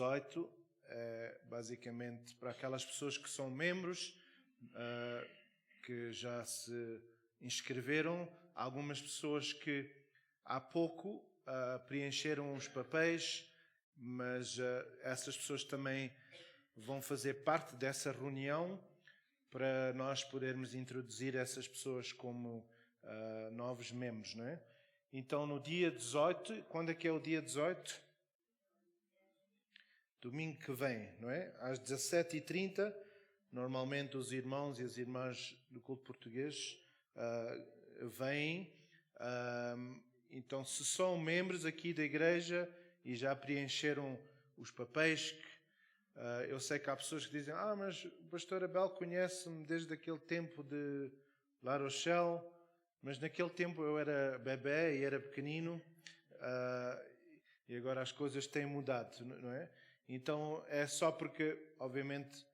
18 é basicamente para aquelas pessoas que são membros, que já se inscreveram, algumas pessoas que há pouco preencheram os papéis, mas essas pessoas também vão fazer parte dessa reunião para nós podermos introduzir essas pessoas como novos membros, não é? Então, no dia 18, quando é que é o dia 18? Domingo que vem, não é? Às 17h30, normalmente os irmãos e as irmãs do culto português vêm. Então, se são membros aqui da igreja e já preencheram os papéis, eu sei que há pessoas que dizem: mas o pastor Abel conhece-me desde aquele tempo de La Rochelle, mas naquele tempo eu era bebê e era pequenino, e agora as coisas têm mudado, não é? Então é só porque, obviamente,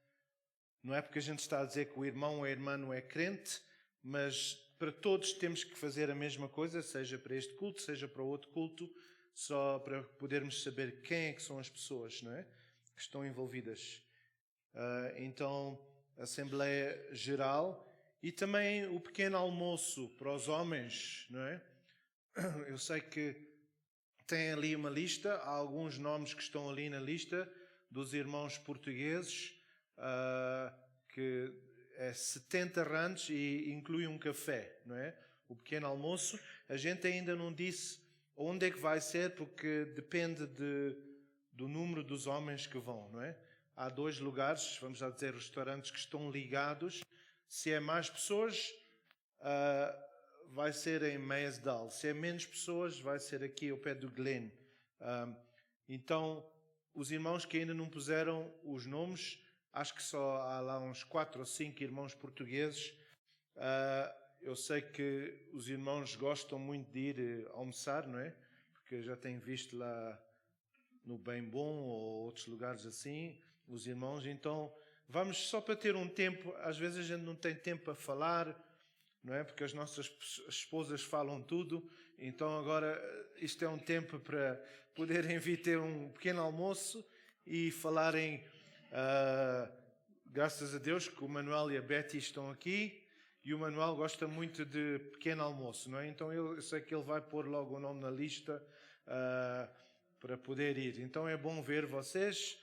não é porque a gente está a dizer que o irmão ou a irmã não é crente, mas para todos temos que fazer a mesma coisa, seja para este culto, seja para outro culto, só para podermos saber quem é que são as pessoas, não é? Que estão envolvidas. Então, a Assembleia Geral e também o pequeno almoço para os homens, não é? Eu sei que tem ali uma lista, há alguns nomes que estão ali na lista dos irmãos portugueses, que é 70 rands e inclui um café, não é? O pequeno almoço. A gente ainda não disse onde é que vai ser, porque depende do número dos homens que vão, não é? Há 2 lugares, vamos já dizer, restaurantes que estão ligados. Se é mais pessoas, vai ser em Meisdal. Se é menos pessoas, vai ser aqui ao pé do Glen. Então, os irmãos que ainda não puseram os nomes, acho que só há lá uns 4 ou 5 irmãos portugueses. Eu sei que os irmãos gostam muito de ir almoçar, não é? Porque já tenho visto lá no Bem Bom ou outros lugares assim, os irmãos. Então, vamos só para ter um tempo. Às vezes a gente não tem tempo a falar, não é? Porque as nossas esposas falam tudo. Então agora isto é um tempo para poderem vir ter um pequeno almoço e falarem. Graças a Deus que o Manuel e a Betty estão aqui. E o Manuel gosta muito de pequeno almoço, não é? Então eu sei que ele vai pôr logo o nome na lista para poder ir. Então é bom ver vocês.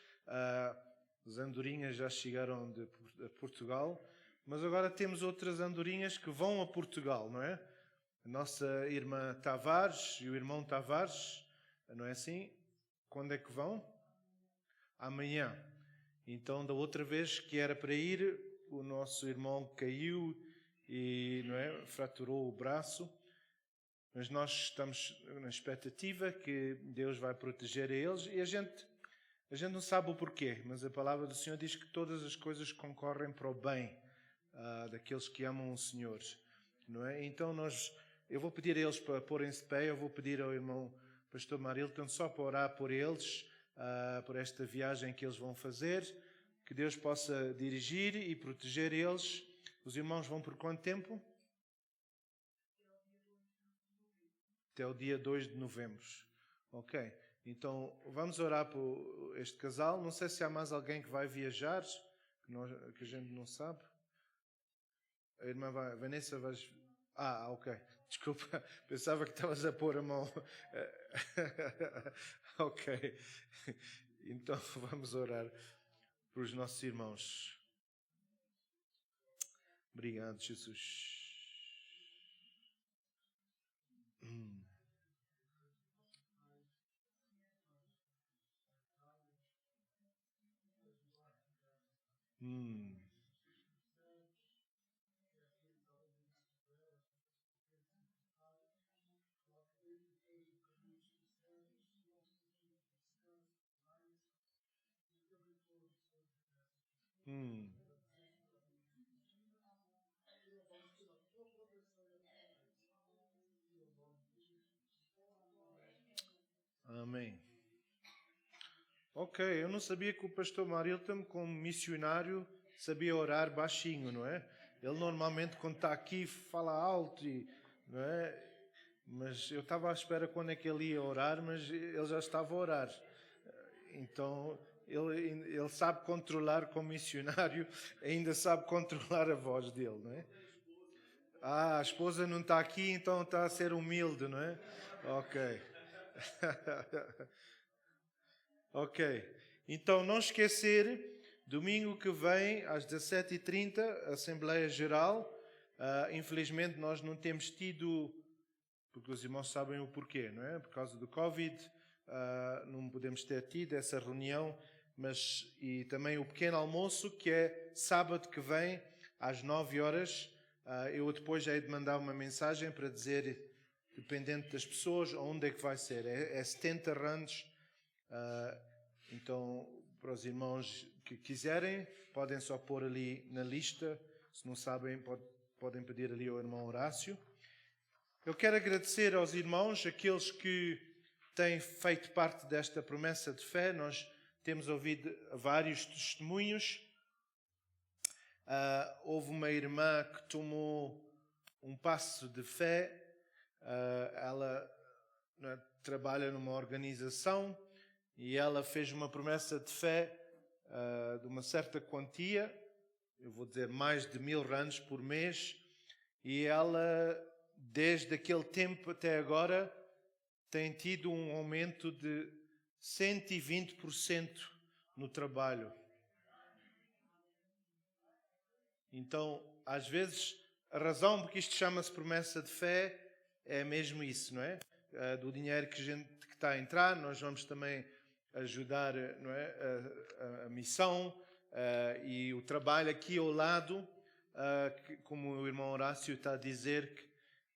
As andorinhas já chegaram de Portugal. Mas agora temos outras andorinhas que vão a Portugal, não é? A nossa irmã Tavares e o irmão Tavares, não é assim? Quando é que vão? Amanhã. Então, da outra vez que era para ir, o nosso irmão caiu e, não é, fraturou o braço. Mas nós estamos na expectativa que Deus vai proteger a eles e a gente não sabe o porquê, mas a palavra do Senhor diz que todas as coisas concorrem para o bem daqueles que amam o Senhor, não é? Então eu vou pedir a eles para porem-se de pé, eu vou pedir ao irmão pastor Marilton só para orar por eles, por esta viagem que eles vão fazer, que Deus possa dirigir e proteger eles. Os irmãos vão por quanto tempo? Até o dia 2 de novembro. Ok, então vamos orar por este casal. Não sei se há mais alguém que vai viajar, que a gente não sabe. A irmã Vanessa, vais... ok. Desculpa, pensava que estavas a pôr a mão. Ok. Então vamos orar para os nossos irmãos. Obrigado, Jesus. Amém. Ok, eu não sabia que o pastor Marilton, como missionário, sabia orar baixinho, não é? Ele normalmente, quando está aqui, fala alto, não é? Mas eu estava à espera quando é que ele ia orar, mas ele já estava a orar. Então, Ele sabe controlar como missionário, ainda sabe controlar a voz dele, não é? A esposa não está aqui, então está a ser humilde, não é? Ok. Ok. Então, não esquecer, domingo que vem, às 17h30, Assembleia Geral. Infelizmente, nós não temos tido, porque os irmãos sabem o porquê, não é? Por causa do Covid, não podemos ter tido essa reunião, e também o pequeno almoço, que é sábado que vem, às 9h. Eu depois hei de mandar uma mensagem para dizer, dependente das pessoas, onde é que vai ser. É 70 rands. Então, para os irmãos que quiserem, podem só pôr ali na lista. Se não sabem, podem pedir ali ao irmão Horácio. Eu quero agradecer aos irmãos, aqueles que têm feito parte desta promessa de fé. Nós temos ouvido vários testemunhos. Houve uma irmã que tomou um passo de fé. Ela trabalha numa organização e ela fez uma promessa de fé de uma certa quantia, eu vou dizer mais de 1000 rands por mês, e ela, desde aquele tempo até agora, tem tido um aumento de 120% no trabalho. Então, às vezes, a razão porque isto chama-se promessa de fé é mesmo isso, não é? Do dinheiro que está a entrar, nós vamos também ajudar, não é? a missão e o trabalho aqui ao lado, como o irmão Horácio está a dizer,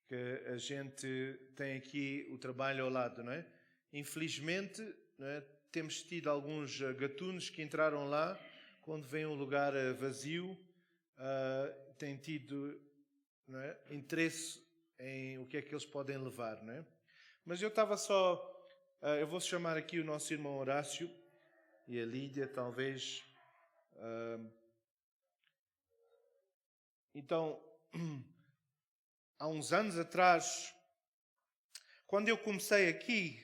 que a gente tem aqui o trabalho ao lado, não é? Infelizmente, não é? Temos tido alguns gatunos que entraram lá, quando vem um lugar vazio, têm tido, não é? Interesse em o que é que eles podem levar, não é? Mas eu estava só... eu vou chamar aqui o nosso irmão Horácio e a Lídia, talvez. Então, há uns anos atrás, quando eu comecei aqui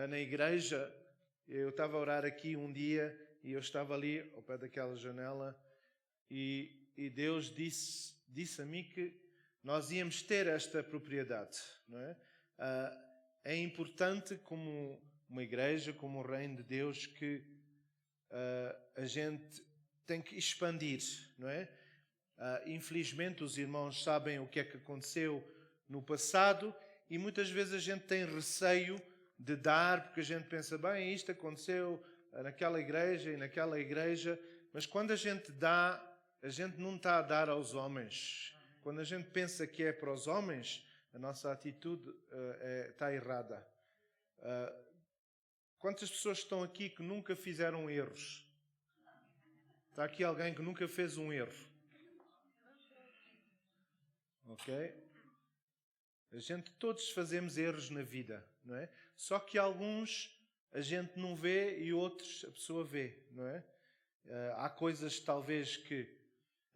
na igreja, eu estava a orar aqui um dia e eu estava ali ao pé daquela janela e Deus disse a mim que nós íamos ter esta propriedade, não é? É importante, como uma igreja, como o reino de Deus, que a gente tem que expandir, não é? Infelizmente, os irmãos sabem o que é que aconteceu no passado e muitas vezes a gente tem receio de dar, porque a gente pensa, bem, isto aconteceu naquela igreja e naquela igreja, mas quando a gente dá, a gente não está a dar aos homens. Quando a gente pensa que é para os homens, a nossa atitude está errada. Quantas pessoas estão aqui que nunca fizeram erros? Está aqui alguém que nunca fez um erro? Ok? Todos fazemos erros na vida, não é? Só que alguns a gente não vê e outros a pessoa vê, não é? Há coisas talvez que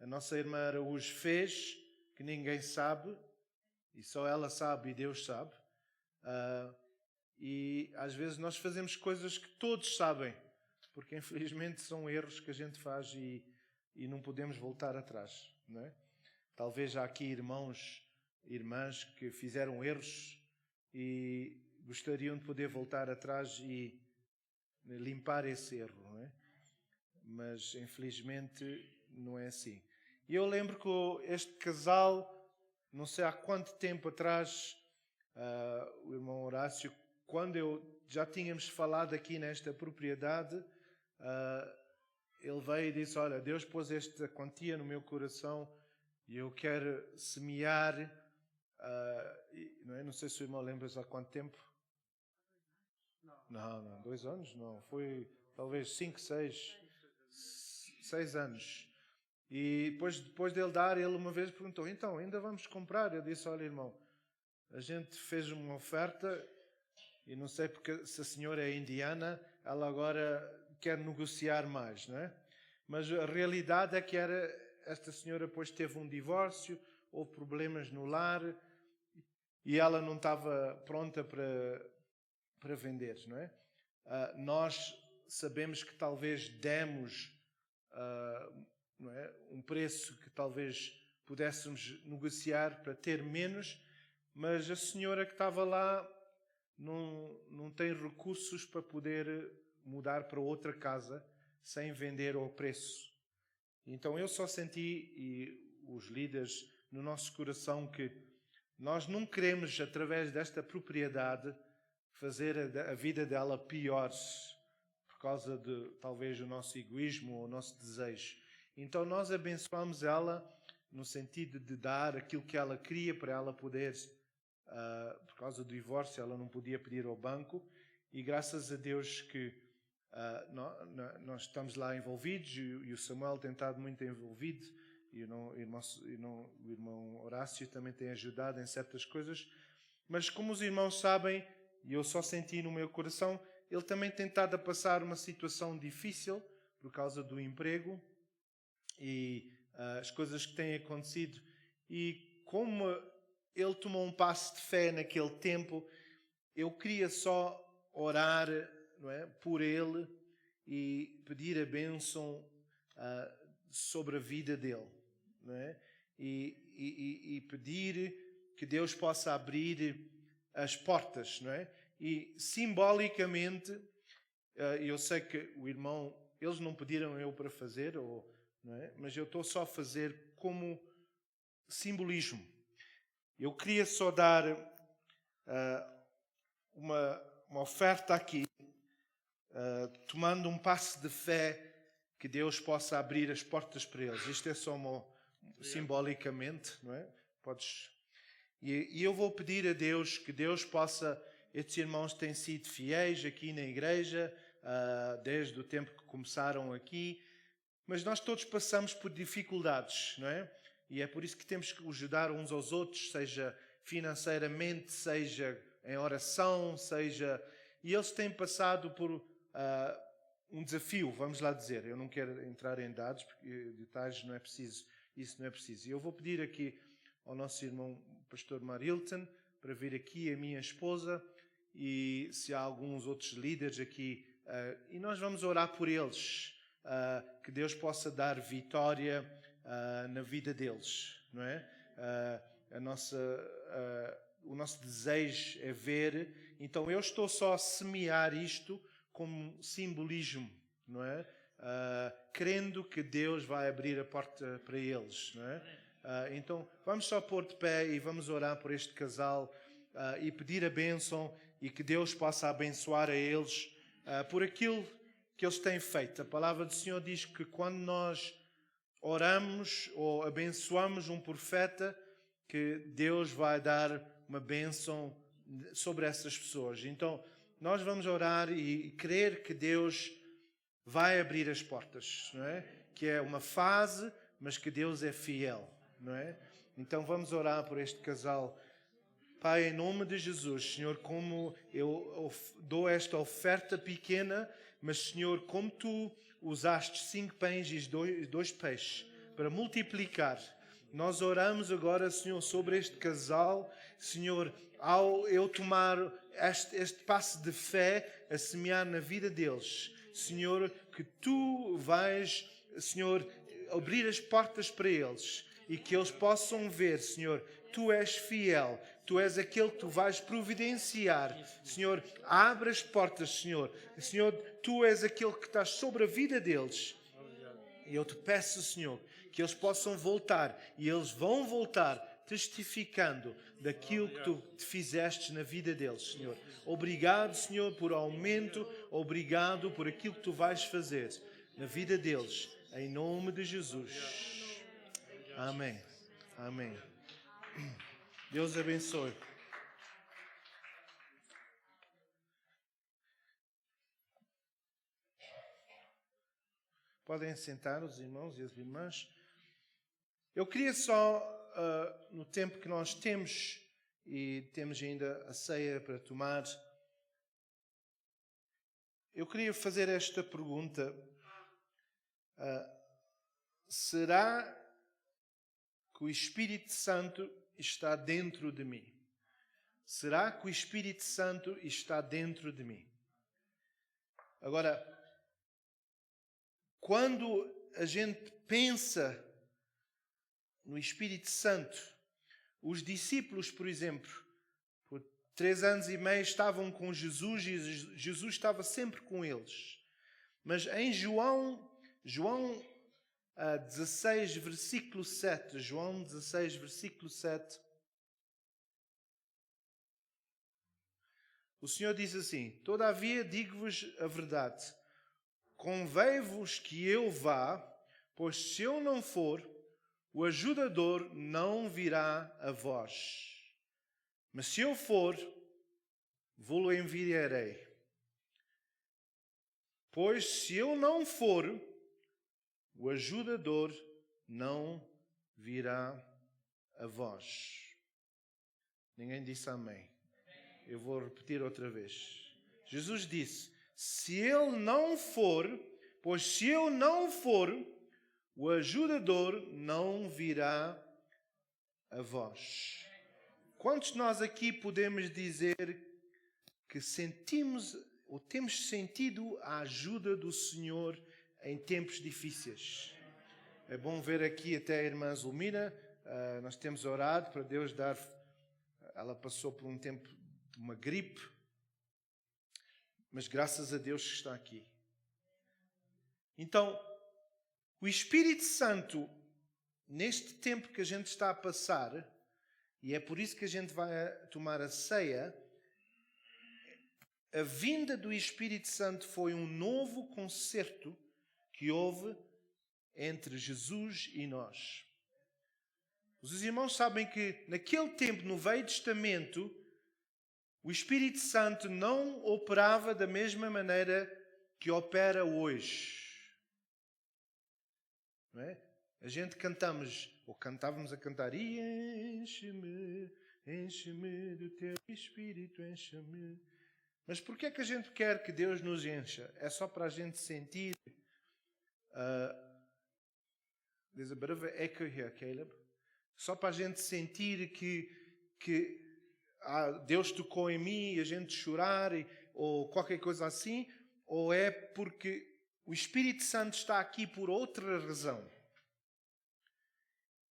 a nossa irmã Araújo fez que ninguém sabe e só ela sabe e Deus sabe. E às vezes nós fazemos coisas que todos sabem, porque infelizmente são erros que a gente faz e não podemos voltar atrás, não é? Talvez há aqui irmãos, irmãs que fizeram erros e gostariam de poder voltar atrás e limpar esse erro, não é? Mas infelizmente não é assim. E eu lembro que este casal, não sei há quanto tempo atrás, o irmão Horácio, quando eu já tínhamos falado aqui nesta propriedade, ele veio e disse, olha, Deus pôs esta quantia no meu coração e eu quero semear, não é? Não sei se o irmão lembra há quanto tempo? Não, 2 anos? Não, foi talvez 5, 6 anos. E depois dele dar, ele uma vez perguntou, então, ainda vamos comprar? Eu disse, olha irmão, a gente fez uma oferta e não sei porque se a senhora é indiana, ela agora quer negociar mais, não é? Mas a realidade é que esta senhora depois teve um divórcio, houve problemas no lar e ela não estava pronta para vender, não é? Nós sabemos que talvez demos não é, um preço que talvez pudéssemos negociar para ter menos, mas a senhora que estava lá não tem recursos para poder mudar para outra casa sem vender ao preço. Então eu só senti, e os líderes no nosso coração, que nós não queremos, através desta propriedade, fazer a vida dela pior por causa de talvez o nosso egoísmo ou o nosso desejo. Então nós abençoamos ela no sentido de dar aquilo que ela queria para ela poder, por causa do divórcio, ela não podia pedir ao banco, e graças a Deus que nós estamos lá envolvidos, e o Samuel tem estado muito envolvido, e o irmão Horácio também tem ajudado em certas coisas, mas como os irmãos sabem, e eu só senti no meu coração, ele também tem estado a passar uma situação difícil por causa do emprego e as coisas que têm acontecido, e como ele tomou um passo de fé naquele tempo, eu queria só orar, não é, por ele e pedir a bênção sobre a vida dele, não é? E pedir que Deus possa abrir as portas, não é? E simbolicamente, eu sei que o irmão, eles não pediram eu para fazer, não é? Mas eu estou só a fazer como simbolismo. Eu queria só dar uma oferta aqui, tomando um passo de fé, que Deus possa abrir as portas para eles. Isto é só simbolicamente, não é? E eu vou pedir a Deus que Deus possa... Estes irmãos têm sido fiéis aqui na igreja, desde o tempo que começaram aqui, mas nós todos passamos por dificuldades, não é? E é por isso que temos que ajudar uns aos outros, seja financeiramente, seja em oração, seja... E eles têm passado por um desafio, vamos lá dizer. Eu não quero entrar em dados, porque detalhes não é preciso, isso não é preciso. E eu vou pedir aqui ao nosso irmão pastor Marilton para vir aqui, a minha esposa, e se há alguns outros líderes aqui, e nós vamos orar por eles, que Deus possa dar vitória na vida deles, não é? O nosso desejo é ver, então eu estou só a semear isto como simbolismo, não é? Crendo que Deus vai abrir a porta para eles, não é? Então vamos só pôr de pé e vamos orar por este casal e pedir a bênção, e que Deus possa abençoar a eles por aquilo que eles têm feito. A palavra do Senhor diz que quando nós oramos ou abençoamos um profeta, que Deus vai dar uma bênção sobre essas pessoas. Então nós vamos orar e crer que Deus vai abrir as portas, não é? Que é uma fase, mas que Deus é fiel, não é? Então vamos orar por este casal. Pai, em nome de Jesus, Senhor, como eu dou esta oferta pequena, mas, Senhor, como Tu usaste 5 pães e 2 peixes para multiplicar, nós oramos agora, Senhor, sobre este casal. Senhor, ao eu tomar este passo de fé a semear na vida deles, Senhor, que Tu vais, Senhor, abrir as portas para eles e que eles possam ver, Senhor, Tu és fiel, Tu és aquele que Tu vais providenciar. Senhor, abre as portas, Senhor. Senhor, Tu és aquele que estás sobre a vida deles. E eu Te peço, Senhor, que eles possam voltar, e eles vão voltar testificando daquilo que Tu te fizeste na vida deles, Senhor. Obrigado, Senhor, por aumento. Obrigado por aquilo que Tu vais fazer na vida deles. Em nome de Jesus. Amém. Amém. Deus abençoe. Podem sentar os irmãos e as irmãs. Eu queria só, no tempo que nós temos, e temos ainda a ceia para tomar, eu queria fazer esta pergunta. Será que o Espírito Santo está dentro de mim? Será que o Espírito Santo está dentro de mim? Agora, quando a gente pensa no Espírito Santo, os discípulos, por exemplo, por 3 anos e meio estavam com Jesus e Jesus estava sempre com eles. Mas em João 16, versículo 7, João 16, versículo 7, o Senhor diz assim: todavia digo-vos a verdade, convém-vos que eu vá, pois se eu não for, o ajudador não virá a vós. Mas se eu for, vou-lo enviarei. Pois se eu não for, o ajudador não virá a vós. Ninguém disse amém. Eu vou repetir outra vez. Jesus disse: se ele não for, pois se eu não for, o ajudador não virá a vós. Quantos de nós aqui podemos dizer que sentimos ou temos sentido a ajuda do Senhor em tempos difíceis? É bom ver aqui até a irmã Zulmira. Nós temos orado para Deus dar. Ela passou por um tempo de uma gripe, mas graças a Deus que está aqui. Então, o Espírito Santo, neste tempo que a gente está a passar, e é por isso que a gente vai tomar a ceia, a vinda do Espírito Santo foi um novo concerto que houve entre Jesus e nós. Os irmãos sabem que naquele tempo, no Velho Testamento, o Espírito Santo não operava da mesma maneira que opera hoje. Não é? A gente cantávamos a cantar: e enche-me, enche-me do teu Espírito, enche-me. Mas porquê é que a gente quer que Deus nos encha? É só para a gente sentir... there's a bit of an echo here, Caleb. Só para a gente sentir que Deus tocou em mim e a gente chorar, ou qualquer coisa assim, ou é porque o Espírito Santo está aqui por outra razão?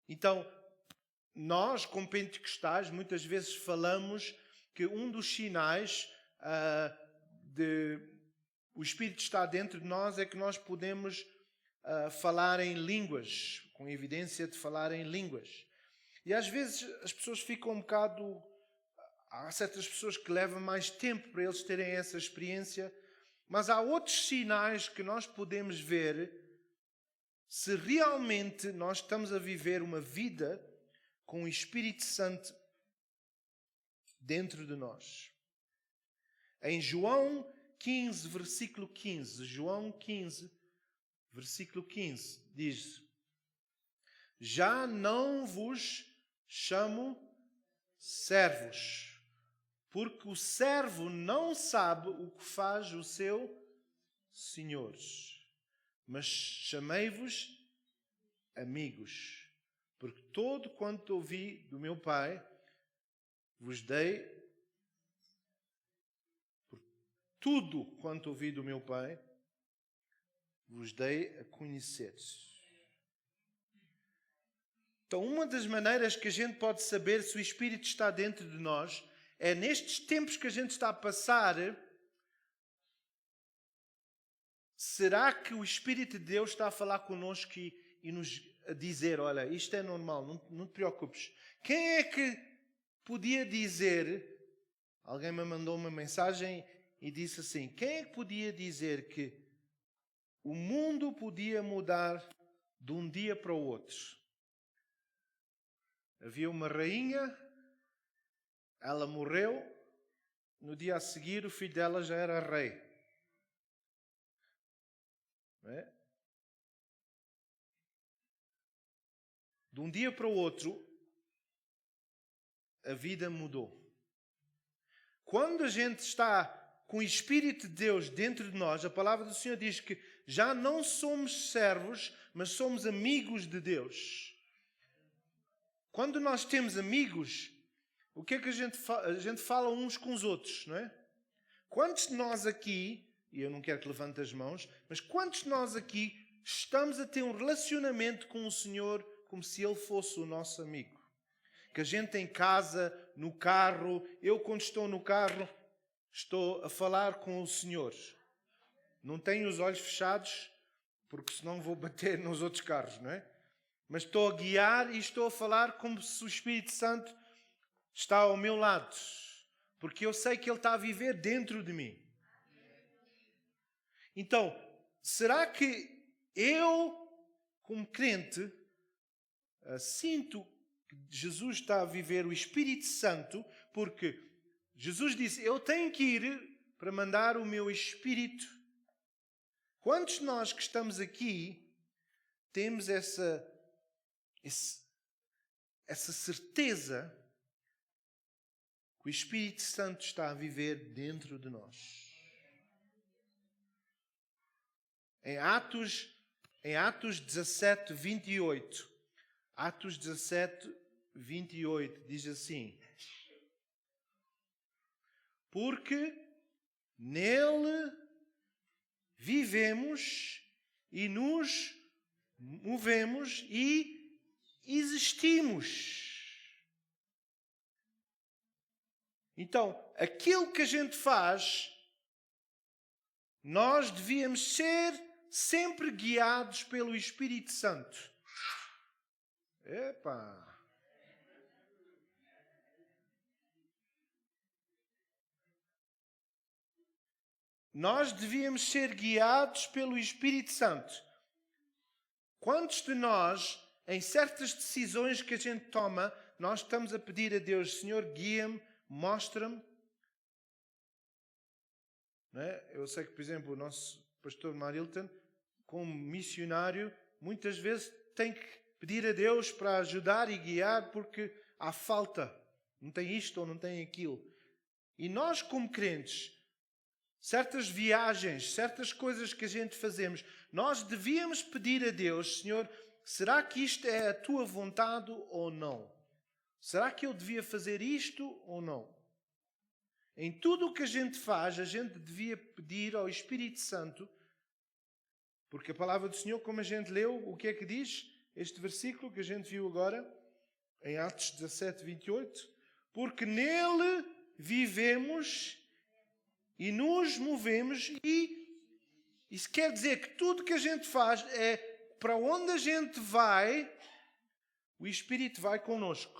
Então, nós, como pentecostais, muitas vezes falamos que um dos sinais de o Espírito estar dentro de nós é que nós podemos falar em línguas, com evidência de falar em línguas. E às vezes as pessoas ficam um bocado... Há certas pessoas que levam mais tempo para eles terem essa experiência, mas há outros sinais que nós podemos ver se realmente nós estamos a viver uma vida com o Espírito Santo dentro de nós. Em João 15, versículo 15, João 15, versículo 15, diz: já não vos chamo servos, porque o servo não sabe o que faz o seu senhor, mas chamei-vos amigos, porque todo quanto ouvi do meu Pai vos dei. Tudo quanto ouvi do meu Pai vos dei a conhecer. Então, uma das maneiras que a gente pode saber se o Espírito está dentro de nós é nestes tempos que a gente está a passar. Será que o Espírito de Deus está a falar connosco e nos a dizer: olha, isto é normal, não te preocupes. Quem é que podia dizer... Alguém me mandou uma mensagem e disse assim: quem é que podia dizer que o mundo podia mudar de um dia para o outro? Havia uma rainha, ela morreu, no dia a seguir o filho dela já era rei. Não é? De um dia para o outro, a vida mudou. Quando a gente está com o Espírito de Deus dentro de nós, a palavra do Senhor diz que já não somos servos, mas somos amigos de Deus. Quando nós temos amigos, o que é que a gente fala uns com os outros, não é? Quantos de nós aqui, e eu não quero que levante as mãos, mas quantos de nós aqui estamos a ter um relacionamento com o Senhor como se Ele fosse o nosso amigo. Que a gente em casa, no carro, eu quando estou no carro, estou a falar com o Senhor. Não tenho os olhos fechados, porque senão vou bater nos outros carros, não é? Mas estou a guiar e estou a falar como se o Espírito Santo está ao meu lado. Porque eu sei que Ele está a viver dentro de mim. Então, será que eu, como crente, sinto que Jesus está a viver o Espírito Santo? Porque Jesus disse, eu tenho que ir para mandar o meu Espírito. Quantos de nós que estamos aqui temos essa certeza que o Espírito Santo está a viver dentro de nós? Em Atos 17, 28. Atos 17, 28 diz assim: porque nele vivemos e nos movemos e existimos. Então, aquilo que a gente faz, nós devíamos ser sempre guiados pelo Espírito Santo. Epá! Nós devíamos ser guiados pelo Espírito Santo. Quantos de nós, em certas decisões que a gente toma, nós estamos a pedir a Deus, Senhor, guia-me, mostra-me? Não é? Eu sei que, por exemplo, o nosso pastor Marilton, como missionário, muitas vezes tem que pedir a Deus para ajudar e guiar porque há falta. Não tem isto ou não tem aquilo. E nós, como crentes, certas viagens, certas coisas que a gente fazemos, nós devíamos pedir a Deus, Senhor, será que isto é a tua vontade ou não? Será que eu devia fazer isto ou não? Em tudo o que a gente faz, a gente devia pedir ao Espírito Santo, porque a palavra do Senhor, como a gente leu, o que é que diz? Este versículo que a gente viu agora, em Atos 17, 28, porque nele vivemos e nos movemos, e isso quer dizer que tudo que a gente faz é para onde a gente vai, o Espírito vai connosco.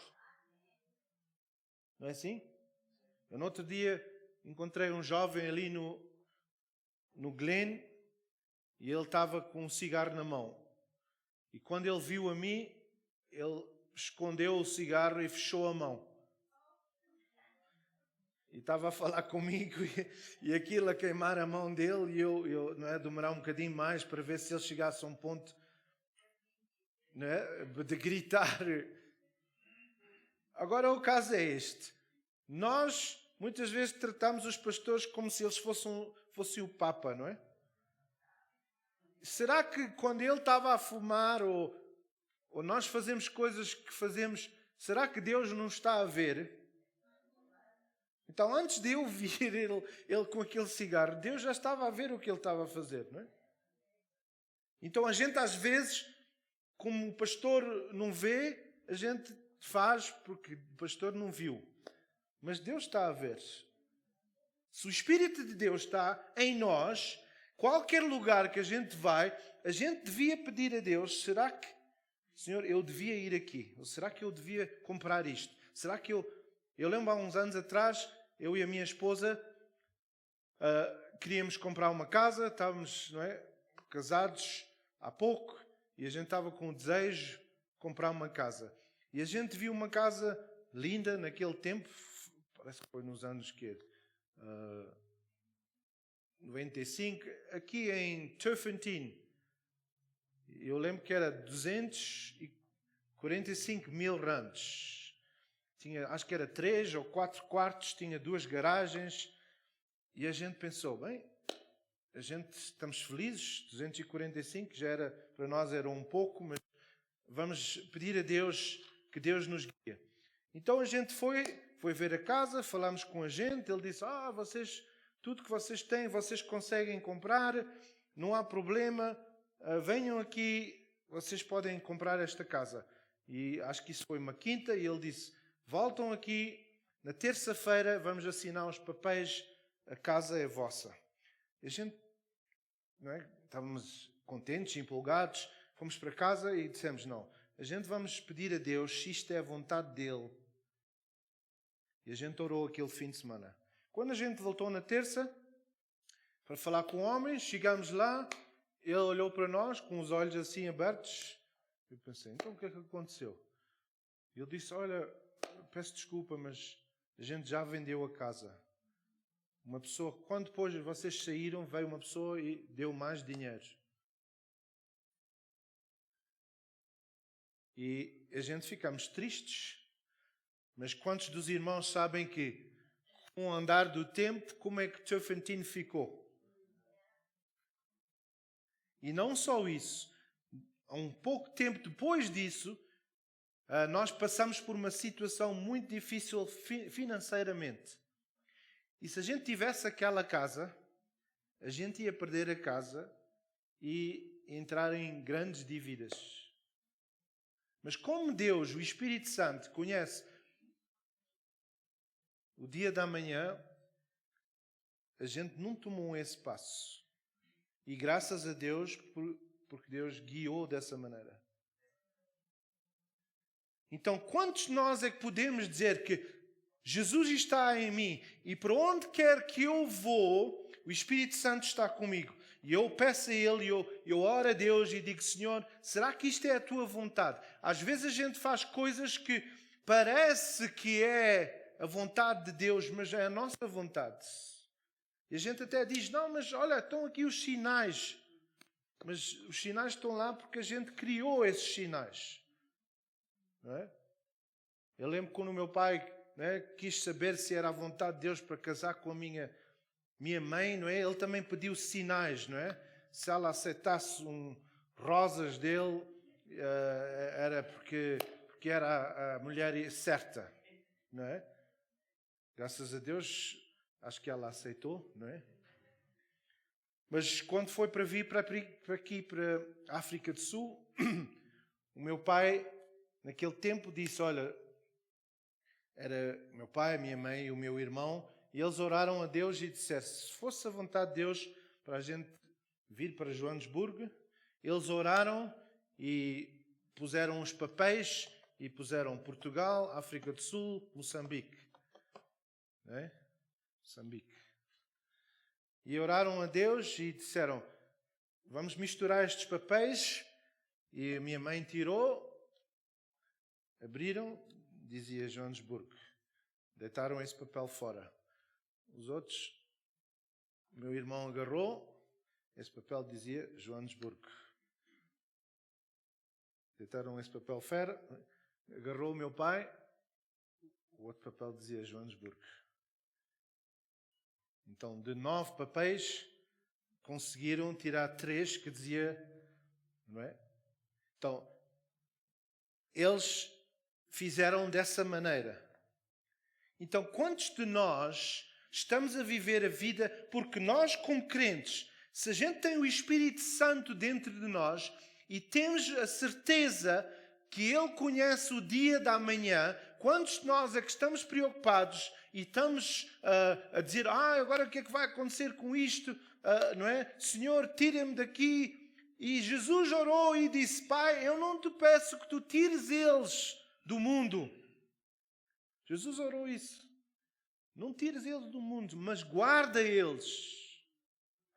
Não é assim? Eu no outro dia encontrei um jovem ali no Glen e ele estava com um cigarro na mão. E quando ele viu a mim, ele escondeu o cigarro e fechou a mão. E estava a falar comigo e aquilo a queimar a mão dele e eu não é, demorar um bocadinho mais para ver se ele chegasse a um ponto, não é, de gritar. Agora o caso é este. Nós muitas vezes tratamos os pastores como se eles fossem o Papa, não é? Será que quando ele estava a fumar ou nós fazemos coisas que fazemos, será que Deus não está a ver? Então, antes de eu vir ele com aquele cigarro, Deus já estava a ver o que ele estava a fazer, não é? Então, a gente às vezes, como o pastor não vê, a gente faz porque o pastor não viu. Mas Deus está a ver. Se o Espírito de Deus está em nós, qualquer lugar que a gente vai, a gente devia pedir a Deus, será que, Senhor, eu devia ir aqui? Ou será que eu devia comprar isto? Será que eu lembro há uns anos atrás, eu e a minha esposa queríamos comprar uma casa, estávamos, não é, casados há pouco e a gente estava com o desejo de comprar uma casa. E a gente viu uma casa linda naquele tempo, parece que foi nos anos 95, aqui em Turfentine. Eu lembro que era 245 mil rands. Tinha, acho que era 3 ou 4 quartos, tinha 2 garagens. E a gente pensou, bem, a gente estamos felizes, 245, já era, para nós era um pouco, mas vamos pedir a Deus que Deus nos guie. Então a gente foi ver a casa, falámos com a gente, ele disse, vocês, tudo que vocês têm, vocês conseguem comprar, não há problema, venham aqui, vocês podem comprar esta casa. E acho que isso foi uma quinta, e ele disse, voltam aqui, na terça-feira vamos assinar os papéis, a casa é vossa. E a gente, não é? Estávamos contentes, empolgados, fomos para casa e dissemos, não, a gente vamos pedir a Deus se isto é a vontade dele. E a gente orou aquele fim de semana. Quando a gente voltou na terça, para falar com o homem, chegamos lá, ele olhou para nós com os olhos assim abertos. Eu pensei, então o que é que aconteceu? Ele disse, olha, peço desculpa, mas a gente já vendeu a casa. Uma pessoa, quando depois vocês saíram, veio uma pessoa e deu mais dinheiro. E a gente ficamos tristes. Mas quantos dos irmãos sabem que, com o andar do tempo, como é que Turfentine ficou? E não só isso. Um pouco tempo depois disso, nós passamos por uma situação muito difícil financeiramente. E se a gente tivesse aquela casa, a gente ia perder a casa e entrar em grandes dívidas. Mas como Deus, o Espírito Santo, conhece o dia da manhã, a gente não tomou esse passo. E graças a Deus, porque Deus guiou dessa maneira. Então, quantos de nós é que podemos dizer que Jesus está em mim e para onde quer que eu vou, o Espírito Santo está comigo. E eu peço a Ele, eu oro a Deus e digo, Senhor, será que isto é a Tua vontade? Às vezes a gente faz coisas que parece que é a vontade de Deus, mas é a nossa vontade. E a gente até diz, não, mas olha, estão aqui os sinais. Mas os sinais estão lá porque a gente criou esses sinais. Não é? Eu lembro quando o meu pai, não é, quis saber se era a vontade de Deus para casar com a minha mãe, não é? Ele também pediu sinais, não é? Se ela aceitasse rosas dele, era porque era a mulher certa, não é? Graças a Deus, acho que ela aceitou, não é? Mas quando foi para vir para aqui, para a África do Sul, o meu pai, naquele tempo, disse, olha, era meu pai, a minha mãe e o meu irmão, e eles oraram a Deus e disseram, se fosse a vontade de Deus para a gente vir para Joanesburgo, eles oraram e puseram os papéis e puseram Portugal, África do Sul, Moçambique. Não é? Moçambique. E oraram a Deus e disseram, vamos misturar estes papéis. E a minha mãe tirou, abriram, dizia Joanesburgo. Deitaram esse papel fora. Os outros, o meu irmão agarrou, esse papel dizia Joanesburgo. Deitaram esse papel fora, agarrou o meu pai, o outro papel dizia Joanesburgo. Então, de 9 papéis, conseguiram tirar 3 que dizia, não é? Então, eles fizeram dessa maneira. Então, quantos de nós estamos a viver a vida porque nós, como crentes, se a gente tem o Espírito Santo dentro de nós e temos a certeza que Ele conhece o dia da manhã, quantos de nós é que estamos preocupados e estamos a dizer, agora o que é que vai acontecer com isto? Não é? Senhor, tira-me daqui. E Jesus orou e disse, Pai, eu não te peço que tu tires eles do mundo. Jesus orou isso. Não tires eles do mundo, mas guarda eles.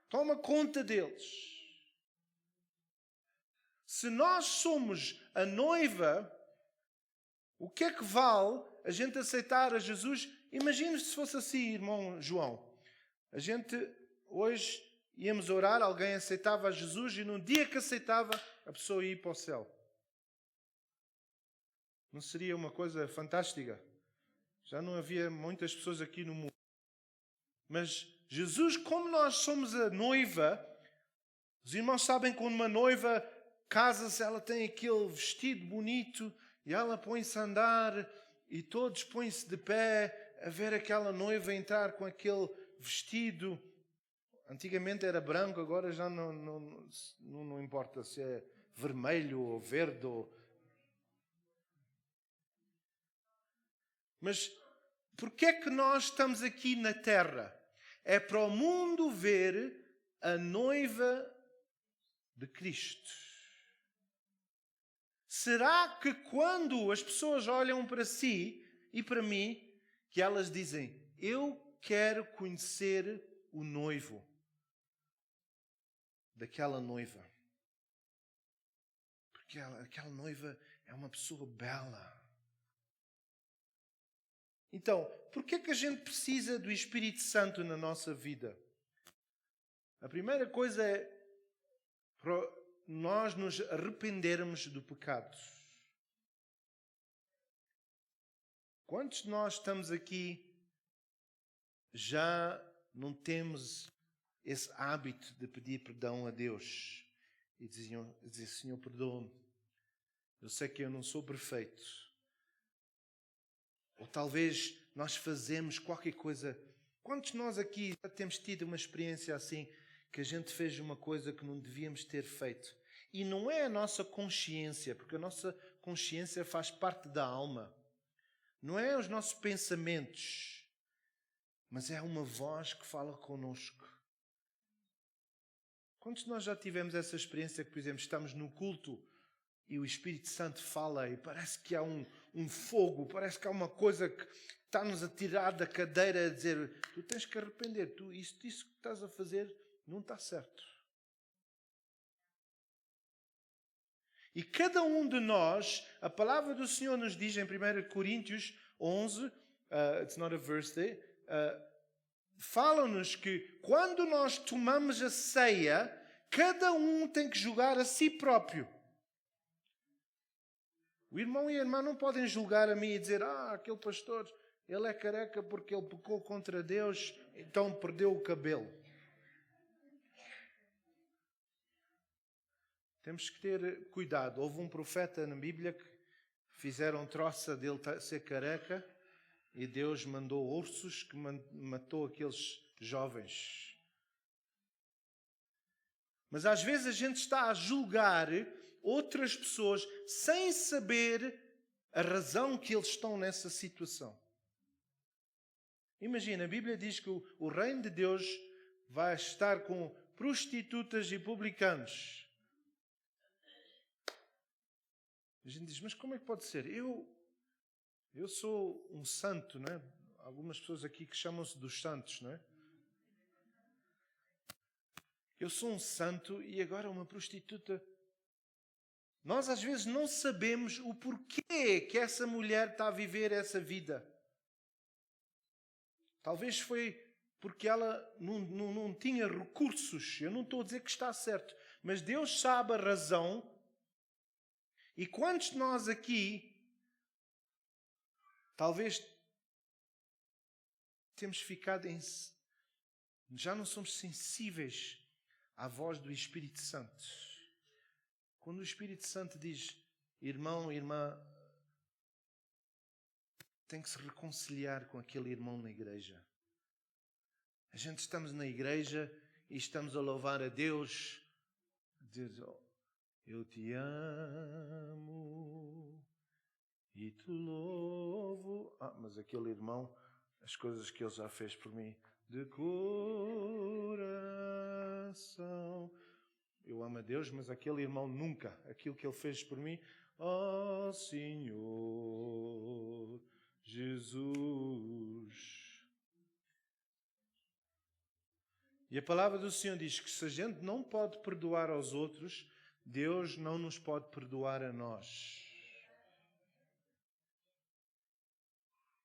Toma conta deles. Se nós somos a noiva, o que é que vale a gente aceitar a Jesus? Imagine se fosse assim, irmão João. A gente hoje íamos orar, alguém aceitava a Jesus e no dia que aceitava, a pessoa ia para o céu. Não seria uma coisa fantástica? Já não havia muitas pessoas aqui no mundo. Mas Jesus, como nós somos a noiva, os irmãos sabem quando uma noiva casa-se, ela tem aquele vestido bonito e ela põe-se a andar e todos põem-se de pé a ver aquela noiva entrar com aquele vestido Antigamente era branco, agora já não importa se é vermelho ou verde. Mas porquê é que nós estamos aqui na Terra? É para o mundo ver a noiva de Cristo. Será que quando as pessoas olham para si e para mim, que elas dizem, eu quero conhecer o noivo daquela noiva? Porque aquela noiva é uma pessoa bela. Então, por que é que a gente precisa do Espírito Santo na nossa vida? A primeira coisa é para nós nos arrependermos do pecado. Quantos de nós estamos aqui já não temos esse hábito de pedir perdão a Deus e dizer, Senhor, perdoa-me. Eu sei que eu não sou perfeito. Ou talvez nós fazemos qualquer coisa. Quantos de nós aqui já temos tido uma experiência assim, que a gente fez uma coisa que não devíamos ter feito? E não é a nossa consciência, porque a nossa consciência faz parte da alma. Não é os nossos pensamentos, mas é uma voz que fala connosco. Quantos de nós já tivemos essa experiência que, por exemplo, estamos no culto e o Espírito Santo fala e parece que há um fogo, parece que há uma coisa que está-nos a tirar da cadeira a dizer, tu tens que arrepender, isso que estás a fazer não está certo. E cada um de nós, a palavra do Senhor nos diz em 1 Coríntios 11, it's not a verse there, fala-nos que quando nós tomamos a ceia, cada um tem que julgar a si próprio. O irmão e a irmã não podem julgar a mim e dizer, aquele pastor, ele é careca porque ele pecou contra Deus, então perdeu o cabelo. Temos que ter cuidado. Houve um profeta na Bíblia que fizeram troça dele ser careca e Deus mandou ursos que matou aqueles jovens. Mas às vezes a gente está a julgar outras pessoas sem saber a razão que eles estão nessa situação. Imagina, a Bíblia diz que o reino de Deus vai estar com prostitutas e publicanos. A gente diz, mas como é que pode ser? Eu sou um santo, não é? Algumas pessoas aqui que chamam-se dos santos, não é? Eu sou um santo e agora uma prostituta. Nós às vezes não sabemos o porquê que essa mulher está a viver essa vida. Talvez foi porque ela não tinha recursos. Eu não estou a dizer que está certo. Mas Deus sabe a razão. E quantos de nós aqui, talvez temos ficado já não somos sensíveis à voz do Espírito Santo. Quando o Espírito Santo diz, irmão, irmã, tem que se reconciliar com aquele irmão na igreja. A gente estamos na igreja e estamos a louvar a Deus. Diz, eu te amo e te louvo. Mas aquele irmão, as coisas que ele já fez por mim, de coração. Eu amo a Deus, mas aquele irmão nunca. Aquilo que ele fez por mim, Senhor Jesus. E a palavra do Senhor diz que se a gente não pode perdoar aos outros, Deus não nos pode perdoar a nós.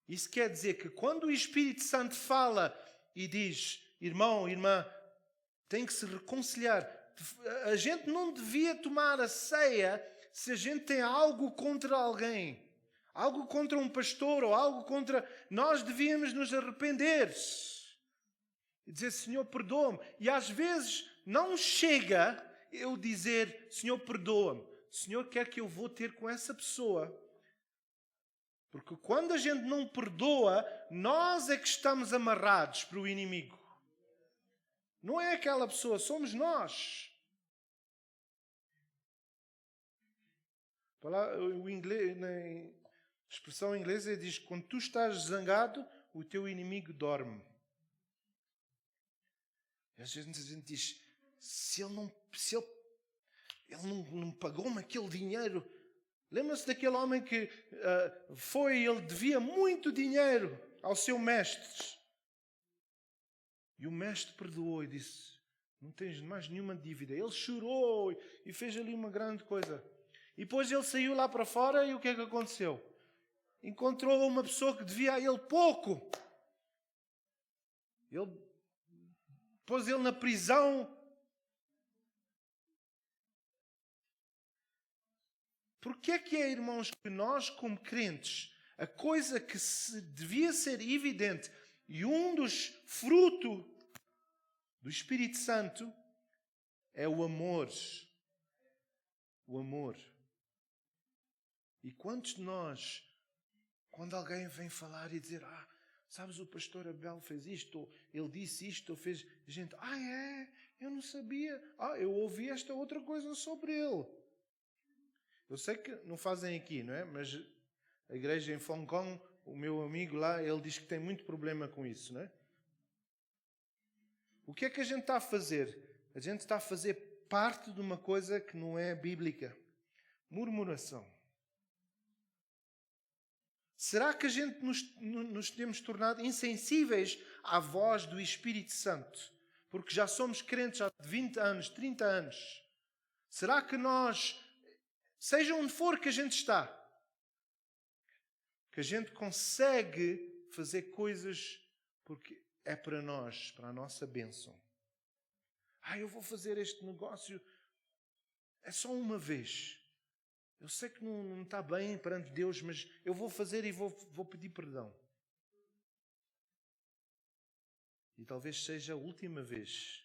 Isso quer dizer que quando o Espírito Santo fala e diz, irmão, irmã, tem que se reconciliar. A gente não devia tomar a ceia se a gente tem algo contra alguém. Algo contra um pastor ou algo contra... Nós devíamos nos arrepender. E dizer, Senhor, perdoa-me. E às vezes não chega eu dizer, Senhor, perdoa-me. Senhor, quer que eu vou ter com essa pessoa. Porque quando a gente não perdoa, nós é que estamos amarrados para o inimigo. Não é aquela pessoa, somos nós. O inglês, a expressão inglesa diz que quando tu estás zangado, o teu inimigo dorme. E às vezes a gente diz, se ele não pagou-me aquele dinheiro. Lembra-se daquele homem que ele devia muito dinheiro ao seu mestre. E o mestre perdoou e disse, não tens mais nenhuma dívida. Ele chorou e fez ali uma grande coisa. E depois ele saiu lá para fora e o que é que aconteceu? Encontrou uma pessoa que devia a ele pouco. Ele pôs ele na prisão. Porque é, irmãos, que nós, como crentes, a coisa que devia ser evidente e um dos frutos do Espírito Santo é o amor. O amor. E quantos de nós, quando alguém vem falar e dizer, sabes, o pastor Abel fez isto, ou ele disse isto, ou fez... Gente, eu não sabia. Eu ouvi esta outra coisa sobre ele. Eu sei que não fazem aqui, não é? Mas a igreja em Hong Kong, o meu amigo lá, ele diz que tem muito problema com isso, não é? O que é que a gente está a fazer? A gente está a fazer parte de uma coisa que não é bíblica. Murmuração. Será que a gente nos temos tornado insensíveis à voz do Espírito Santo? Porque já somos crentes há 20 anos, 30 anos. Será que nós, seja onde for que a gente está, que a gente consegue fazer coisas porque é para nós, para a nossa bênção? Eu vou fazer este negócio, é só uma vez. Eu sei que não está bem perante Deus, mas eu vou fazer e vou pedir perdão. E talvez seja a última vez.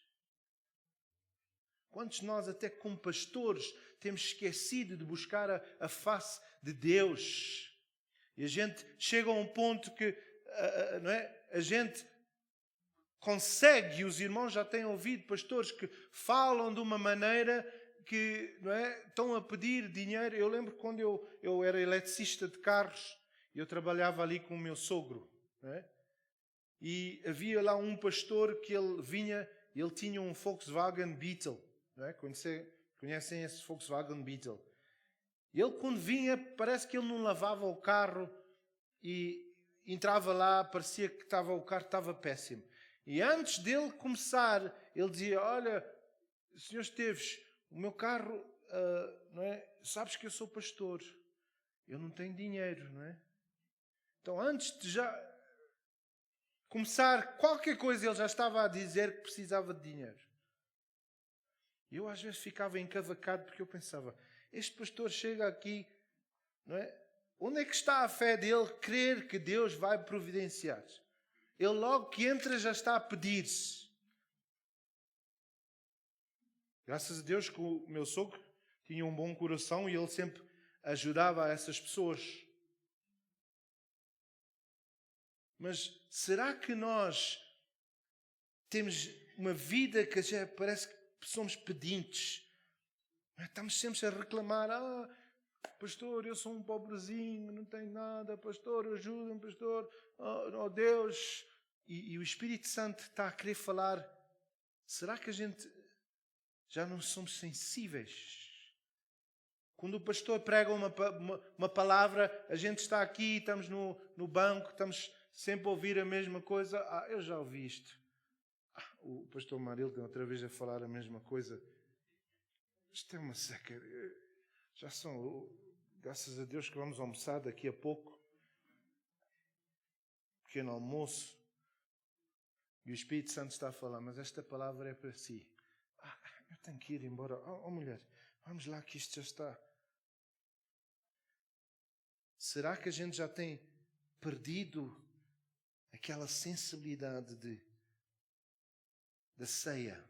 Quantos de nós, até como pastores, temos esquecido de buscar a face de Deus? E a gente chega a um ponto que não é? A gente consegue, e os irmãos já têm ouvido pastores que falam de uma maneira que, não é, estão a pedir dinheiro. Eu lembro quando eu era eletricista de carros, eu trabalhava ali com o meu sogro, não é? E havia lá um pastor que ele tinha um Volkswagen Beetle, não é? Conhecem esse Volkswagen Beetle? E ele, quando vinha, parece que ele não lavava o carro e entrava lá, parecia que o carro estava péssimo. E antes dele começar, ele dizia, olha, Sr. Esteves, o meu carro, não é? Sabes que eu sou pastor, eu não tenho dinheiro, não é? Então, antes de já começar qualquer coisa, ele já estava a dizer que precisava de dinheiro. E eu às vezes ficava encavacado porque eu pensava, este pastor chega aqui, não é? Onde é que está a fé dele crer que Deus vai providenciar? Ele logo que entra já está a pedir-se. Graças a Deus que o meu sogro tinha um bom coração e ele sempre ajudava essas pessoas. Mas será que nós temos uma vida que já parece que somos pedintes? Estamos sempre a reclamar, pastor, eu sou um pobrezinho, não tenho nada, pastor, ajuda-me, pastor, oh Deus. E o Espírito Santo está a querer falar. Será que a gente já não somos sensíveis? Quando o pastor prega uma palavra, a gente está aqui, estamos no banco, estamos sempre a ouvir a mesma coisa. Eu já ouvi isto. O pastor Marilton outra vez a falar a mesma coisa. Isto é uma seca. Já são, graças a Deus que vamos almoçar daqui a pouco. Pequeno almoço. E o Espírito Santo está a falar, mas esta palavra é para si. Eu tenho que ir embora. Mulher, vamos lá que isto já está. Será que a gente já tem perdido aquela sensibilidade da ceia?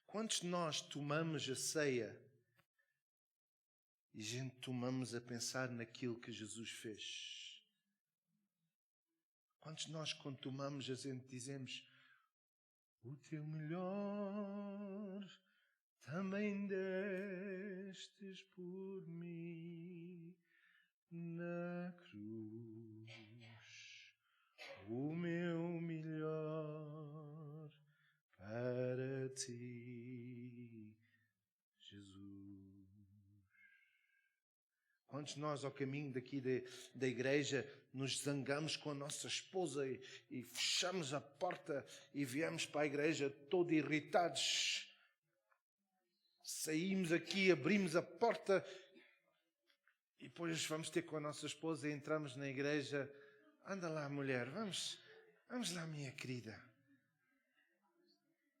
Quantos de nós tomamos a ceia e a gente tomamos a pensar naquilo que Jesus fez? Quantos de nós, quando tomamos, a gente dizemos, o teu melhor também destes por mim na cruz. O meu melhor para ti, Jesus. Quantos de nós, ao caminho daqui da igreja, nos zangamos com a nossa esposa e fechamos a porta e viemos para a igreja todos irritados? Saímos aqui, abrimos a porta e depois vamos ter com a nossa esposa e entramos na igreja. Anda lá, mulher, vamos lá, minha querida.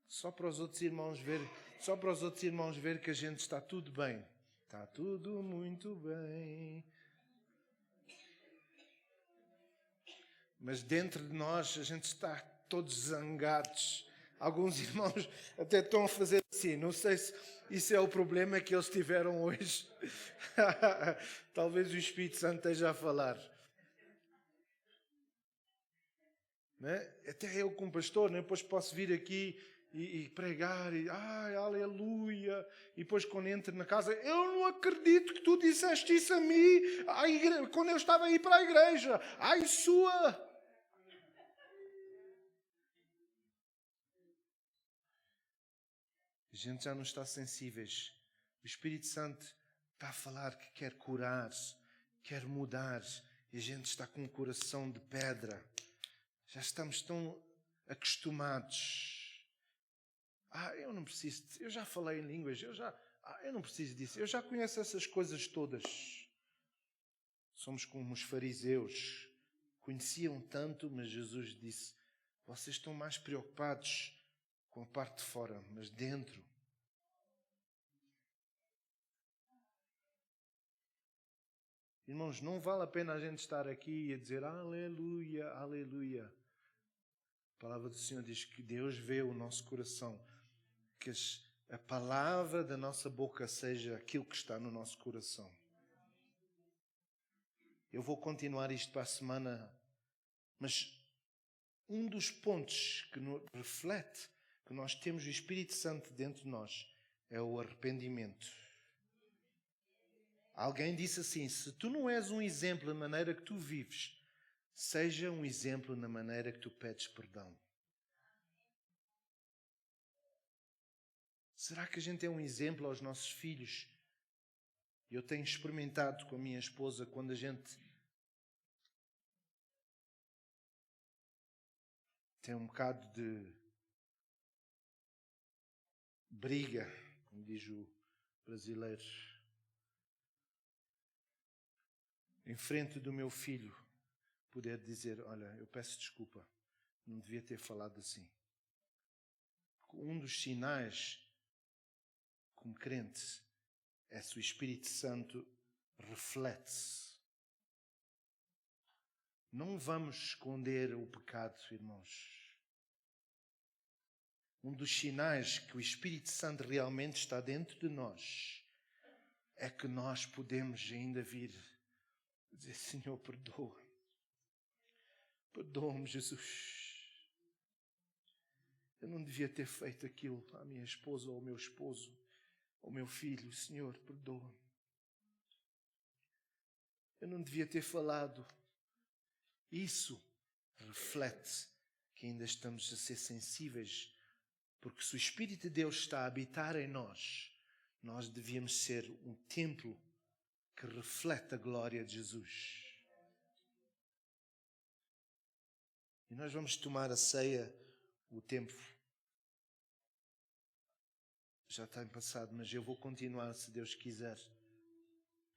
Só para os outros irmãos ver que a gente está tudo bem. Está tudo muito bem. Mas dentro de nós a gente está todos zangados. Alguns irmãos até estão a fazer assim. Não sei se isso é o problema que eles tiveram hoje. Talvez o Espírito Santo esteja a falar. Né? Até eu como pastor, né? Depois posso vir aqui e pregar, e ai, aleluia, e depois quando entro na casa, eu não acredito que tu disseste isso a mim, quando eu estava a ir para a igreja, ai sua. A gente já não está sensíveis. O Espírito Santo está a falar que quer curar, quer mudar, e a gente está com um coração de pedra. Já estamos tão acostumados. Eu não preciso, eu já falei em línguas, eu não preciso disso, eu já conheço essas coisas todas. Somos como os fariseus, conheciam tanto, mas Jesus disse, vocês estão mais preocupados com a parte de fora, mas dentro. Irmãos, não vale a pena a gente estar aqui e a dizer aleluia, aleluia. A palavra do Senhor diz que Deus vê o nosso coração. Que a palavra da nossa boca seja aquilo que está no nosso coração. Eu vou continuar isto para a semana, mas um dos pontos que reflete que nós temos o Espírito Santo dentro de nós é o arrependimento. Alguém disse assim, se tu não és um exemplo na maneira que tu vives, seja um exemplo na maneira que tu pedes perdão. Será que a gente é um exemplo aos nossos filhos? Eu tenho experimentado com a minha esposa quando a gente tem um bocado de briga, como diz o brasileiro, em frente do meu filho, poder dizer, olha, eu peço desculpa, não devia ter falado assim. Um dos sinais como crente é se o Espírito Santo reflete-se. Não vamos esconder o pecado, irmãos. Um dos sinais que o Espírito Santo realmente está dentro de nós é que nós podemos ainda vir dizer, Senhor, perdoa. Perdoa-me, Jesus. Eu não devia ter feito aquilo à minha esposa ou ao meu esposo. O meu filho, Senhor, perdoa-me. Eu não devia ter falado. Isso reflete que ainda estamos a ser sensíveis, porque se o Espírito de Deus está a habitar em nós, nós devíamos ser um templo que reflete a glória de Jesus. E nós vamos tomar a ceia, o tempo já está passado, mas eu vou continuar, se Deus quiser,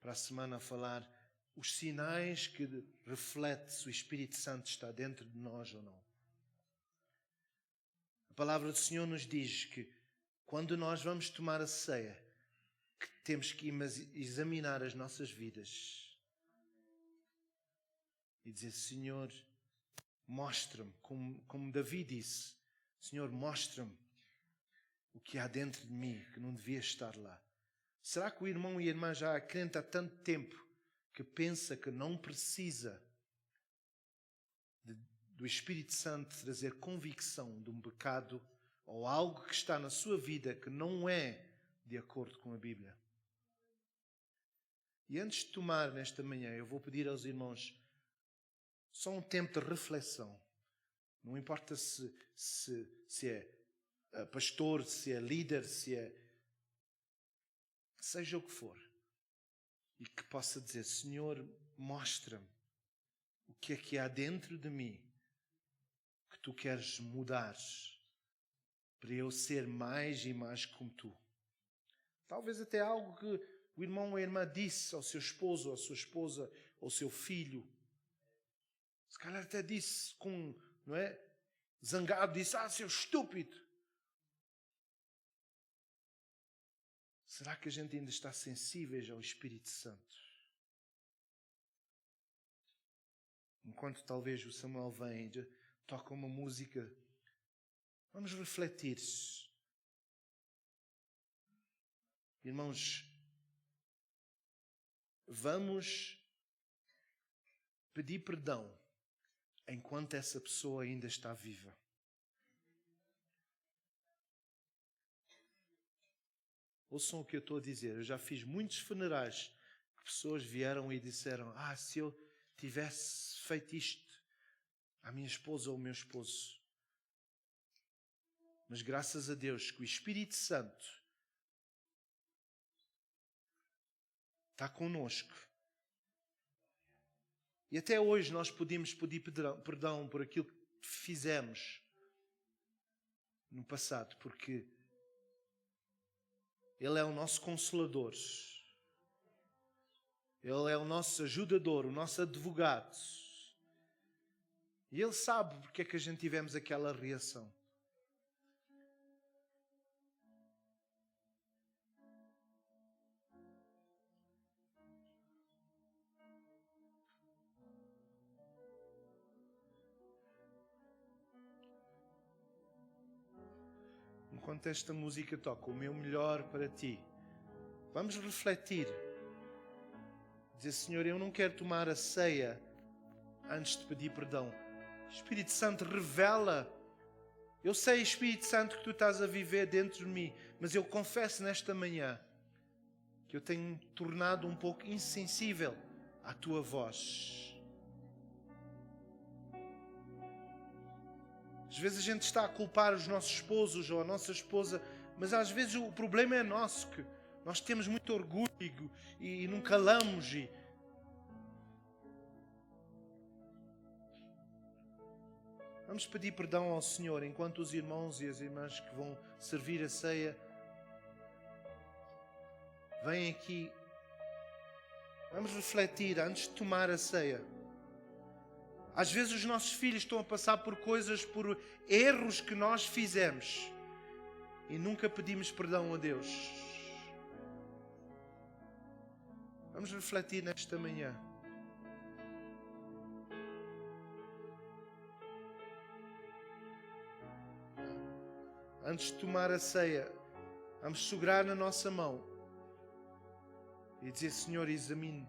para a semana a falar os sinais que refletem se o Espírito Santo está dentro de nós ou não. A palavra do Senhor nos diz que quando nós vamos tomar a ceia, que temos que examinar as nossas vidas e dizer, Senhor, mostra-me, como Davi disse, Senhor, mostra-me o que há dentro de mim que não devia estar lá. Será que o irmão e a irmã já é crente há tanto tempo que pensa que não precisa do Espírito Santo trazer convicção de um pecado ou algo que está na sua vida que não é de acordo com a Bíblia. E antes de tomar nesta manhã, eu vou pedir aos irmãos só um tempo de reflexão. Não importa se é pastor, se é líder, seja o que for. E que possa dizer, Senhor, mostra-me o que há dentro de mim que tu queres mudar para eu ser mais e mais como tu. Talvez até algo que o irmão ou a irmã disse ao seu esposo, ou à sua esposa, ou ao seu filho. Se calhar até disse não é? Zangado, disse, seu estúpido. Será que a gente ainda está sensíveis ao Espírito Santo? Enquanto talvez o Samuel vem e toca uma música, vamos refletir. Irmãos, vamos pedir perdão enquanto essa pessoa ainda está viva. Ouçam o que eu estou a dizer. Eu já fiz muitos funerais que pessoas vieram e disseram, se eu tivesse feito isto à minha esposa ou ao meu esposo. Mas graças a Deus que o Espírito Santo está connosco. E até hoje nós podemos pedir perdão por aquilo que fizemos no passado, porque Ele é o nosso Consolador. Ele é o nosso ajudador, o nosso advogado. E Ele sabe porque é que a gente tivemos aquela reação. Enquanto esta música toca, o meu melhor para ti, vamos refletir. Dizer, Senhor, eu não quero tomar a ceia antes de pedir perdão. Espírito Santo, revela. Eu sei, Espírito Santo, que tu estás a viver dentro de mim, mas eu confesso nesta manhã que eu tenho me tornado um pouco insensível à tua voz. Às vezes a gente está a culpar os nossos esposos ou a nossa esposa, mas às vezes o problema é nosso, que nós temos muito orgulho e não calamos. Vamos pedir perdão ao Senhor enquanto os irmãos e as irmãs que vão servir a ceia vêm aqui. Vamos refletir antes de tomar a ceia. Às vezes os nossos filhos estão a passar por coisas, por erros que nós fizemos e nunca pedimos perdão a Deus. Vamos refletir nesta manhã. Antes de tomar a ceia, vamos segurar na nossa mão e dizer, Senhor, examine.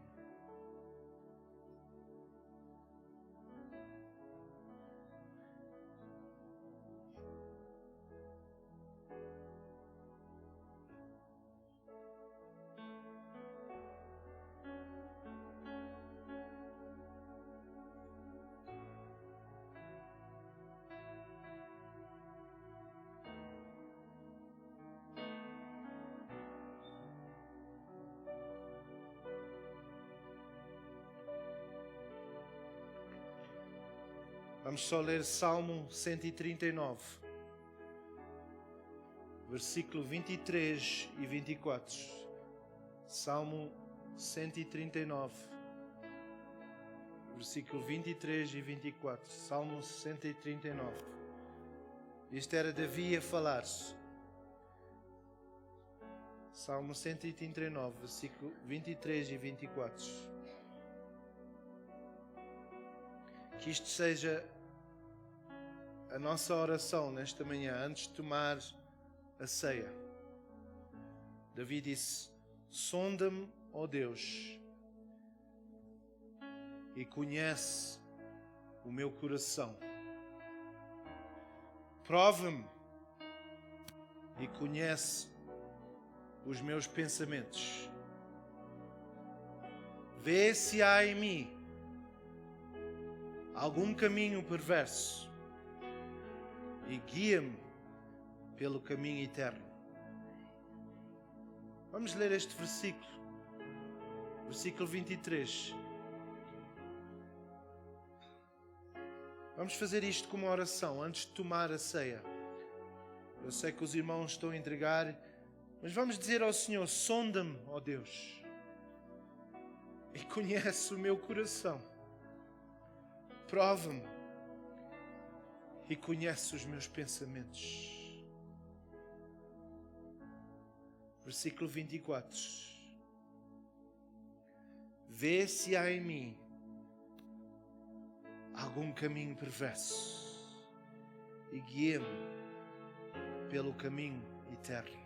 Vamos só ler Salmo 139, versículo 23 e 24. Salmo 139, versículo 23 e 24. Salmo 139. Isto era Davi a falar-se. Salmo 139, versículo 23 e 24. Que isto seja a nossa oração nesta manhã, antes de tomar a ceia. Davi disse, sonda-me, ó Deus, e conhece o meu coração. Prova-me e conhece os meus pensamentos. Vê se há em mim algum caminho perverso e guia-me pelo caminho eterno. Vamos ler este versículo. Versículo 23. Vamos fazer isto como oração antes de tomar a ceia. Eu sei que os irmãos estão a entregar, mas vamos dizer ao Senhor: sonda-me, ó Deus, e conhece o meu coração. Prova-me e conhece os meus pensamentos. Versículo 24. Vê se há em mim algum caminho perverso e guia-me pelo caminho eterno.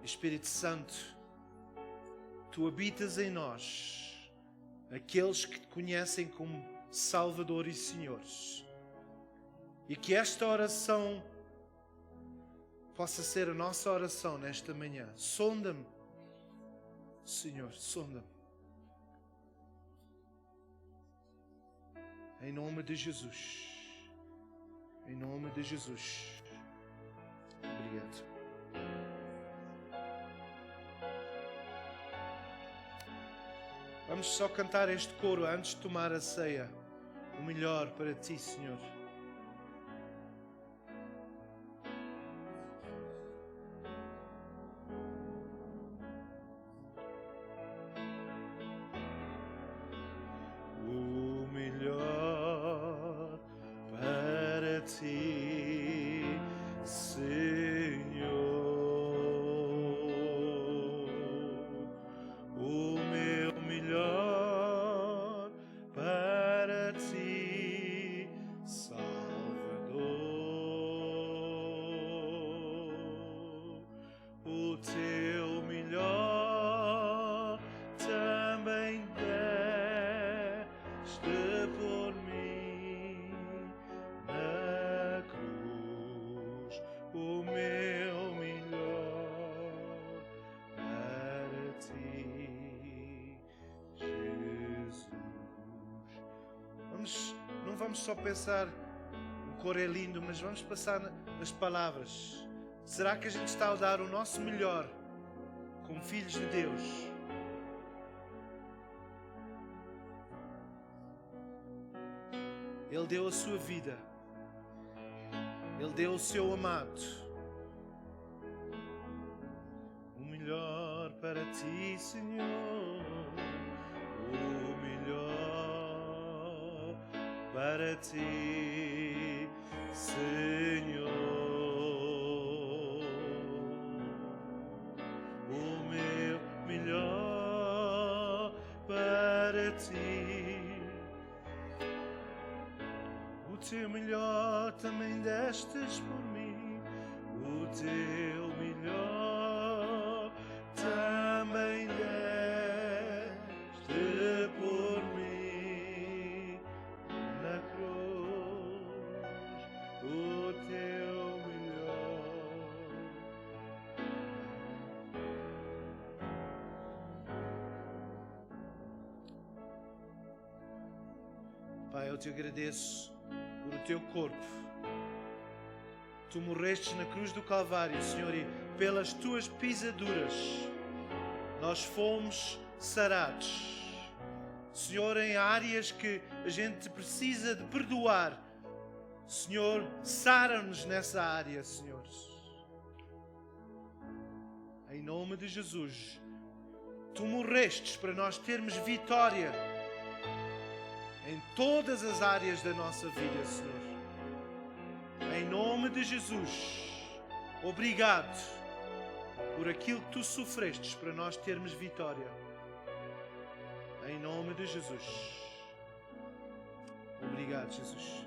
Espírito Santo, Tu habitas em nós, aqueles que Te conhecem como Salvador e Senhor. E que esta oração possa ser a nossa oração nesta manhã. Sonda-me, Senhor, sonda-me. Em nome de Jesus. Em nome de Jesus. Obrigado. Vamos só cantar este coro antes de tomar a ceia. O melhor para Ti, Senhor. O melhor para Ti, Senhor. O meu melhor para Ti, Salvador. O Teu melhor também deste por mim na cruz. O meu melhor para Ti, Jesus. Não vamos só pensar, o coro é lindo, mas vamos passar nas palavras. Será que a gente está a dar o nosso melhor como filhos de Deus? Ele deu a sua vida. Ele deu o seu amado. O melhor para Ti, Senhor. O melhor para Ti, Senhor. O meu melhor para Ti. O Teu melhor também destes por mim. O Teu melhor também deste por mim na cruz. O Teu melhor. Pai, eu Te agradeço por o Teu corpo. Tu morrestes na cruz do Calvário, Senhor, e pelas Tuas pisaduras nós fomos sarados. Senhor, em áreas que a gente precisa de perdoar, Senhor, sara-nos nessa área, Senhor. Em nome de Jesus, Tu morrestes para nós termos vitória em todas as áreas da nossa vida, Senhor. Em nome de Jesus, obrigado por aquilo que Tu sofrestes para nós termos vitória. Em nome de Jesus. Obrigado, Jesus.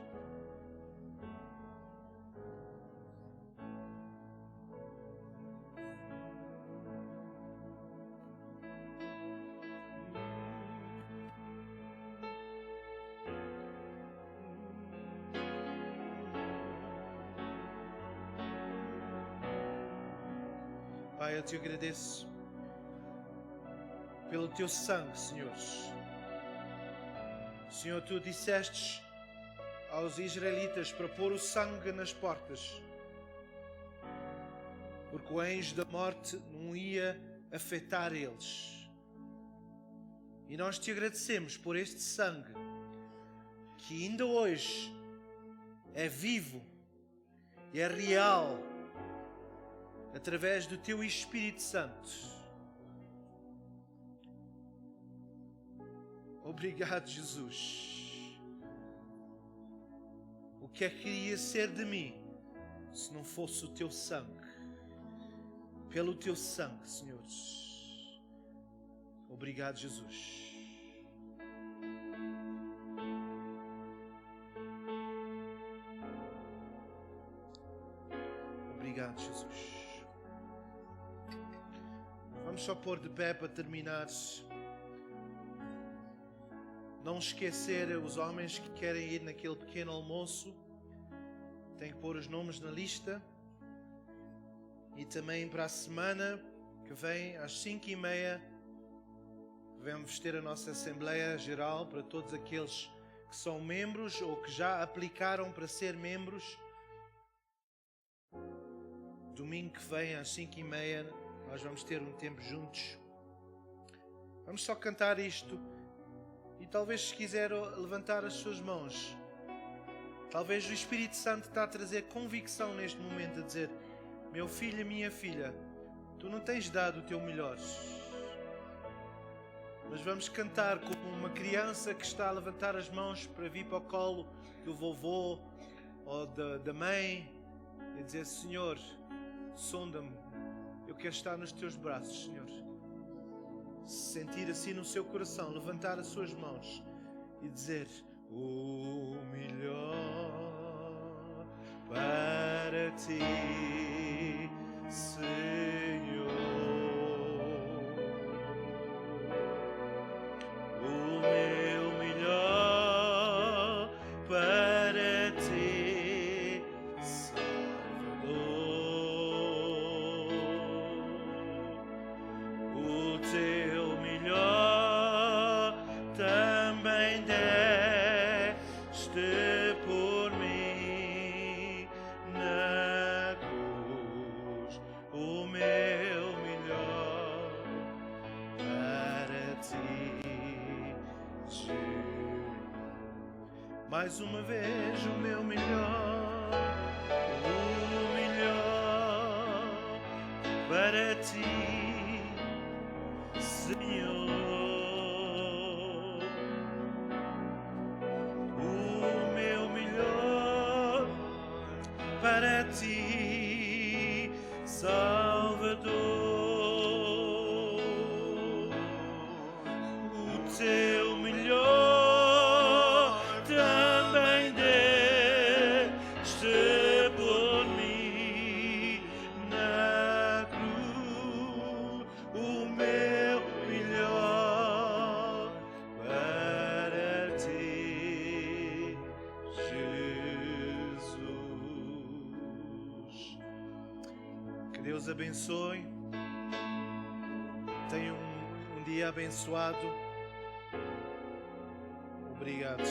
Pai, eu te agradeço pelo teu sangue, Senhor. Senhor, tu dissestes aos israelitas para pôr o sangue nas portas, porque o anjo da morte não ia afetar eles. E nós te agradecemos por este sangue, que ainda hoje é vivo e é real, através do teu Espírito Santo. Obrigado, Jesus. O que é que iria ser de mim se não fosse o teu sangue? Pelo teu sangue, Senhor. Obrigado, Jesus. Obrigado, Jesus. Vamos só pôr de pé para terminar. Não esquecer os homens que querem ir naquele pequeno almoço. Tem que pôr os nomes na lista. E também para a semana que vem, às 5h30, vamos ter a nossa Assembleia Geral para todos aqueles que são membros ou que já aplicaram para ser membros. Domingo que vem, às 5h30, nós vamos ter um tempo juntos. Vamos só cantar isto. E talvez, se quiser levantar as suas mãos, talvez o Espírito Santo está a trazer convicção neste momento, a dizer: meu filho, minha filha, tu não tens dado o teu melhor. Mas vamos cantar como uma criança que está a levantar as mãos para vir para o colo do vovô ou da mãe e dizer: Senhor, sonda-me, eu quero estar nos teus braços, Senhor. Sentir assim no seu coração, levantar as suas mãos e dizer: o melhor para ti, Senhor. O meu melhor para ti, Salvador. O teu melhor também deste por mim na cruz. O meu melhor para ti, Jesus. Mais uma vez, o meu melhor para ti, Senhor. O meu melhor para ti, Salvador. O teu melhor também deste por mim na cruz. O meu melhor para ti, Jesus. Que Deus abençoe. Tenha um dia abençoado. Obrigado.